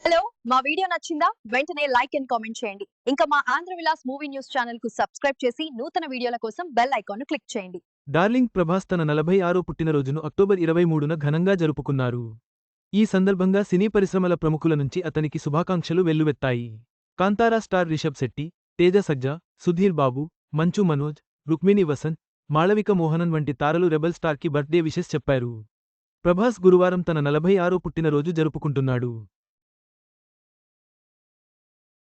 Hello మా video నచ్చిందా వెంటనే లైక్ అండ్ కామెంట్ చేయండి ఇంకా మా Andhra Vilas movie news channel కు సబ్స్క్రైబ్ చేసి నూతన వీడియోల కోసం బెల్ ఐకాన్ ను క్లిక్ చేయండి. డార్లింగ్ ప్రభాస్ తన 46 పుట్టినరోజును అక్టోబర్ 23న ఘనంగా జరుపుకున్నారు. ఈ సందర్భంగా సినీ పరిశ్రమల ప్రముఖుల నుంచి అతనికి శుభాకాంక్షలు వెల్లువెత్తాయి. కాంతారా స్టార్ రిషబ్ శెట్టి, తేజ సజ్జా, సుధీర్ బాబు, మంచు మనోజ్, రుక్మిణి వసంత్, మాళవిక మోహనన్ వంటి తారలు రెబల్ స్టార్కి బర్త్డే విషెస్ చెప్పారు. ప్రభాస్ గురువారం తన 46 పుట్టినరోజు జరుపుకుంటున్నాడు.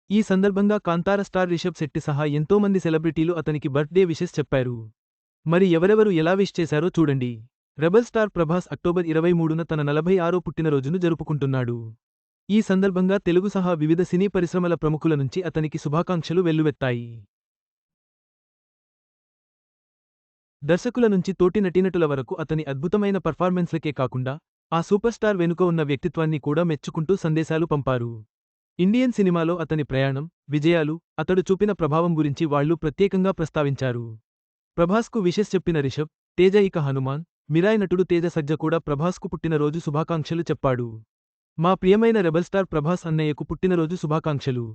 ఈ సందర్భంగా కాంతార స్టార్ రిషబ్ శెట్టి సహా ఎంతోమంది సెలబ్రిటీలు అతనికి బర్త్డే విషెస్ చెప్పారు. మరి ఎవరెవరు ఎలా విష్ చేశారో చూడండి. రెబల్ స్టార్ ప్రభాస్ అక్టోబర్ 23న తన 46 పుట్టినరోజును జరుపుకుంటున్నాడు. ఈ సందర్భంగా తెలుగు సహా వివిధ సినీ పరిశ్రమల ప్రముఖుల నుంచి అతనికి శుభాకాంక్షలు వెల్లువెత్తాయి. దర్శకుల నుంచి తోటి నటీనటుల వరకు అతని అద్భుతమైన పర్ఫార్మెన్స్లకే కాకుండా ఆ సూపర్ స్టార్ వెనుక ఉన్న వ్యక్తిత్వాన్ని కూడా మెచ్చుకుంటూ సందేశాలు పంపారు. ఇండియన్ సినిమాలో అతని ప్రయాణం, విజయాలు, అతడు చూపిన ప్రభావం గురించి వాళ్లు ప్రత్యేకంగా ప్రస్తావించారు. ప్రభాస్కు విషెస్ చెప్పిన రిషబ్, తేజ ఇక హనుమాన్, మిరాయ్ నటుడు తేజ సజ్జ కూడా ప్రభాస్కు పుట్టినరోజు శుభాకాంక్షలు చెప్పాడు. మా ప్రియమైన రెబల్ స్టార్ ప్రభాస్ అన్నయ్యకు పుట్టినరోజు శుభాకాంక్షలు.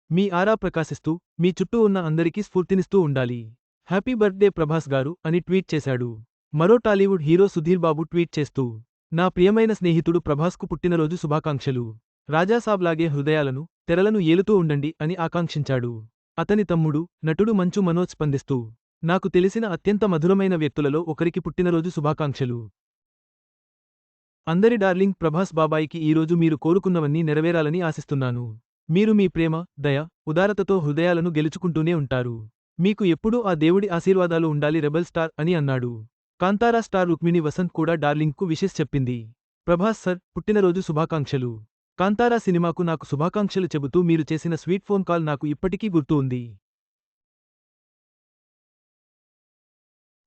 మీ ఆరా ప్రకాశిస్తూ, మీ చుట్టూ ఉన్న అందరికీ స్ఫూర్తినిస్తూ ఉండాలి. హ్యాపీ బర్త్డే ప్రభాస్ గారు అని ట్వీట్ చేశాడు. మరో టాలీవుడ్ హీరో సుధీర్ బాబు ట్వీట్ చేస్తూ, నా ప్రియమైన స్నేహితుడు ప్రభాస్కు పుట్టినరోజు శుభాకాంక్షలు. రాజాసాబ్ లాగే హృదయాలను, తెరలను ఏలుతూ ఉండండి అని ఆకాంక్షించాడు. అతని తమ్ముడు, నటుడు మంచు మనోజ్ స్పందిస్తూ, నాకు తెలిసిన అత్యంత మధురమైన వ్యక్తులలో ఒకరికి పుట్టినరోజు శుభాకాంక్షలు. అందరి డార్లింగ్ ప్రభాస్ బాబాయికి ఈరోజు మీరు కోరుకున్నవన్నీ నెరవేరాలని ఆశిస్తున్నాను. మీరు మీ ప్రేమ, దయ, ఉదారతతో హృదయాలను గెలుచుకుంటూనే ఉంటారు. మీకు ఎప్పుడూ ఆ దేవుడి ఆశీర్వాదాలు ఉండాలి రెబల్ స్టార్ అని అన్నాడు. కాంతారా స్టార్ రుక్మిణి వసంత్ కూడా డార్లింగ్కు విషెస్ చెప్పింది. ప్రభాస్ సర్, పుట్టినరోజు శుభాకాంక్షలు. కాంతారా సినిమాకు నాకు శుభాకాంక్షలు చెబుతూ మీరు చేసిన స్వీట్ ఫోన్ కాల్ నాకు ఇప్పటికీ గుర్తు ఉంది.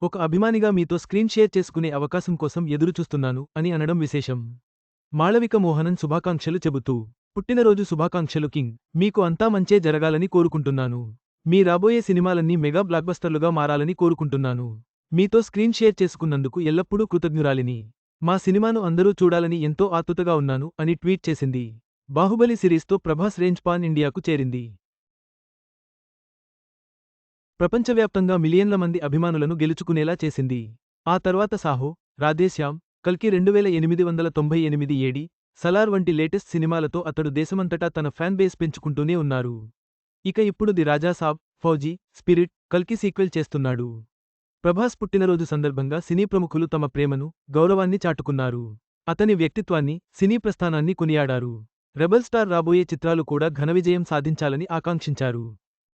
ఒక అభిమానిగా మీతో స్క్రీన్ షేర్ చేసుకునే అవకాశం కోసం ఎదురుచూస్తున్నాను అని అనడం విశేషం. మాళవిక మోహనన్ శుభాకాంక్షలు చెబుతూ, పుట్టినరోజు శుభాకాంక్షలు కింగ్, మీకు అంతా మంచే జరగాలని కోరుకుంటున్నాను. మీ రాబోయే సినిమాలన్నీ మెగా బ్లాక్బస్టర్లుగా మారాలని కోరుకుంటున్నాను. మీతో స్క్రీన్ షేర్ చేసుకున్నందుకు ఎల్లప్పుడూ కృతజ్ఞురాలిని. మా సినిమాను అందరూ చూడాలని ఎంతో ఆతృతగా ఉన్నాను అని ట్వీట్ చేసింది. బాహుబలి సిరీస్తో ప్రభాస్ రేంజ్ పాన్ ఇండియాకు చేరింది. ప్రపంచవ్యాప్తంగా మిలియన్ల మంది అభిమానులను గెలుచుకునేలా చేసింది. ఆ తర్వాత సాహో, రాధేశ్యామ్, కల్కి 2898 ఏడి, సలార్ వంటి లేటెస్ట్ సినిమాలతో అతడు దేశమంతటా తన ఫ్యాన్ బేస్ పెంచుకుంటూనే ఉన్నారు. ఇక ఇప్పుడు ది రాజాసాబ్, ఫౌజీ, స్పిరిట్, కల్కి సీక్వెల్ చేస్తున్నాడు. ప్రభాస్ పుట్టినరోజు సందర్భంగా సినీ ప్రముఖులు తమ ప్రేమను, గౌరవాన్ని చాటుకున్నారు. అతని వ్యక్తిత్వాన్ని, సినీ ప్రస్థానాన్ని కొనియాడారు. రెబల్ స్టార్ రాబోయే చిత్రాలు కూడా ఘన విజయం సాధించాలని ఆకాంక్షించారు.